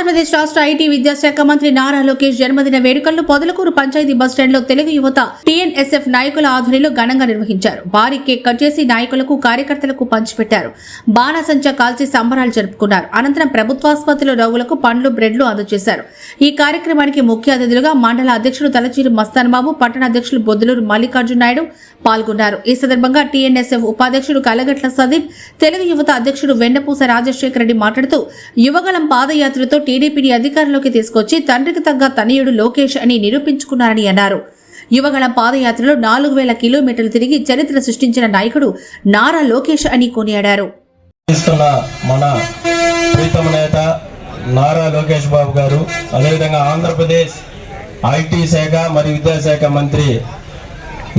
ఆంధ్రప్రదేశ్ రాష్ట్ర ఐటీ విద్యాశాఖ మంత్రి నారా లోకేష్ జన్మదిన వేడుకలను పొదలకూరు పంచాయతీ బస్టాండ్లో తెలుగు యువత టీఎన్ఎస్ఎఫ్ నాయకుల ఆధ్వర్యంలో ఘనంగా నిర్వహించారు. భారీ కేక్ కట్ చేసి నాయకులకు కార్యకర్తలకు పంచిపెట్టారు. బాణసంచా కాల్చి సంబరాలు జరుపుకున్నారు. అనంతరం ప్రభుత్వాసుపత్రిలో రోగులకు పండ్లు బ్రెడ్లు అందజేశారు. ఈ కార్యక్రమానికి ముఖ్య అతిథులుగా మండల అధ్యక్షుడు తలచీరు మస్తాన్ బాబు, పట్టణ అధ్యక్షులు బొద్దులూరు మల్లికార్జున నాయుడు పాల్గొన్నారు. ఈ సందర్భంగా టీఎన్ఎస్ఎఫ్ ఉపాధ్యక్షుడు కలగట్ల సదీప్, తెలుగు యువత అధ్యక్షుడు వెన్నపూస రాజశేఖర రెడ్డి మాట్లాడుతూ యువగలం పాదయాత్రతో టీడీపీని అధికారంలోకి తీసుకొచ్చి తండ్రికి తగ్గ తనయుడు లోకేష్ అని నిరూపించుకున్నారని అన్నారు. యువగలం పాదయాత్రలో 4000 కిలోమీటర్లు తిరిగి చరిత్ర సృష్టించిన నాయకుడు నారా లోకేష్ అని కొనియాడారు. మన ప్రీతమ నేత నారా లోకేష్ బాబు గారు, అదేవిధంగా ఆంధ్రప్రదేశ్ ఐటీ శాఖ మరియు విద్యాశాఖ మంత్రి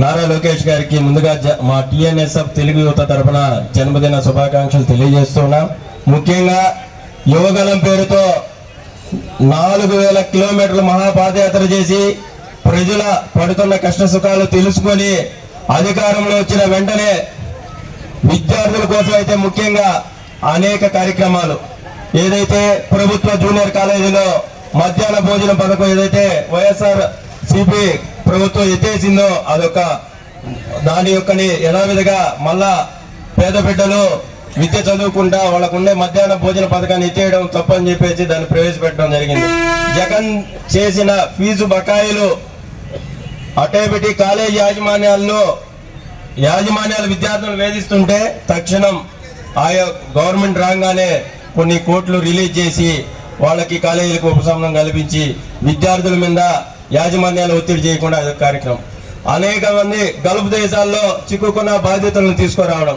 నారా లోకేష్ గారికి ముందుగా మా టీఎన్ఎస్ఎఫ్ తెలుగు యువత తరఫున జన్మదిన శుభాకాంక్షలు తెలియజేస్తున్నాం. ముఖ్యంగా యువగలం పేరుతో 4000 కిలోమీటర్లు మహాపాదయాత్ర చేసి ప్రజల పడుతున్న కష్ట సుఖాలు తెలుసుకొని అధికారంలో వచ్చిన వెంటనే విద్యార్థుల కోసం అయితే ముఖ్యంగా అనేక కార్యక్రమాలు, ఏదైతే ప్రభుత్వ జూనియర్ కాలేజీలో మధ్యాహ్న భోజనం పథకం ఏదైతే వైఎస్ఆర్ సిపి ప్రభుత్వం ఎత్తేసిందో దాని యొక్కని యథావిధిగా మళ్ళా పేద బిడ్డలు విద్య చదువుకుంటా వాళ్ళకుండే మధ్యాహ్న భోజన పథకాన్ని ఎత్తేయడం తప్పని చెప్పేసి దాన్ని ప్రవేశపెట్టడం జరిగింది. జగన్ చేసిన ఫీజు బకాయిలు అటేబెట్టి కాలేజీ యాజమాన్యాలు విద్యార్థులను వేధిస్తుంటే తక్షణం ఆయా గవర్నమెంట్ రాగానే కొన్ని కోట్లు రిలీజ్ చేసి వాళ్ళకి కాలేజీలకు ఉపశమనం కల్పించి విద్యార్థుల మీద యాజమాన్యాలు ఒత్తిడి చేయకుండా అదొక కార్యక్రమం. అనేక మంది గల్ఫ్ దేశాల్లో చిక్కుకున్న బాధ్యతలను తీసుకురావడం,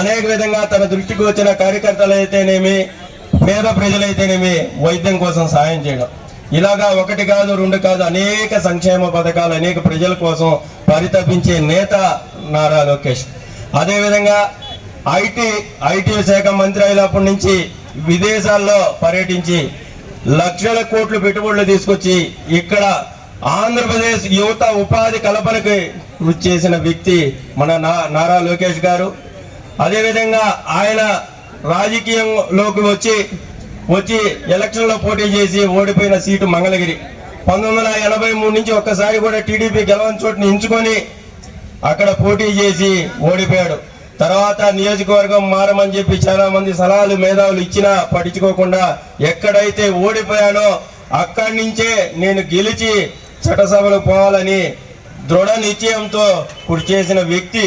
అనేక విధంగా తన దృష్టికి వచ్చిన కార్యకర్తలు అయితేనేమి, పేద ప్రజలైతేనేమి వైద్యం కోసం సాయం చేయడం, ఇలాగా 1 కాదు 2 కాదు అనేక సంక్షేమ పథకాలు అనేక ప్రజల కోసం పరితపించే నేత నారా లోకేష్. అదేవిధంగా ఐటీ శాఖ మంత్రి అయినప్పటి నుంచి విదేశాల్లో పర్యటించి లక్షల కోట్లు పెట్టుబడులు తీసుకొచ్చి ఇక్కడ ఆంధ్రప్రదేశ్ యువత ఉపాధి కల్పనకి కృషి చేసిన వ్యక్తి మన నారా లోకేష్ గారు. అదేవిధంగా ఆయన రాజకీయంలోకి వచ్చి ఎలక్షన్లో పోటీ చేసి ఓడిపోయిన సీటు మంగళగిరి 1983 నుంచి ఒక్కసారి కూడా టీడీపీ గెలవని చోటుని ఎంచుకొని అక్కడ పోటీ చేసి ఓడిపోయాడు. తర్వాత నియోజకవర్గం మారమని చెప్పి చాలా మంది సలహాలు మేధావులు ఇచ్చినా పట్టించుకోకుండా ఎక్కడైతే ఓడిపోయానో అక్కడి నుంచే నేను గెలిచి చట్టసభలు పోవాలని దృఢ నిశ్చయంతో కృషి చేసిన వ్యక్తి.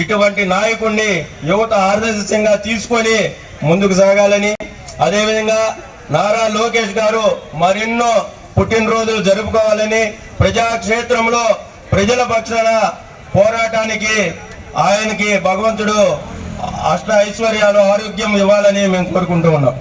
ఇటువంటి నాయకుడిని యువత ఆదర్శంగా తీసుకొని ముందుకు సాగాలని, అదేవిధంగా నారా లోకేష్ గారు మరెన్నో పుట్టినరోజులు జరుపుకోవాలని, ప్రజాక్షేత్రంలో ప్రజల పక్షాన పోరాటానికి ఆయనకి భగవంతుడు అష్ట ఐశ్వర్యాలు ఆరోగ్యం ఇవ్వాలని మేము కోరుకుంటూ ఉన్నాం.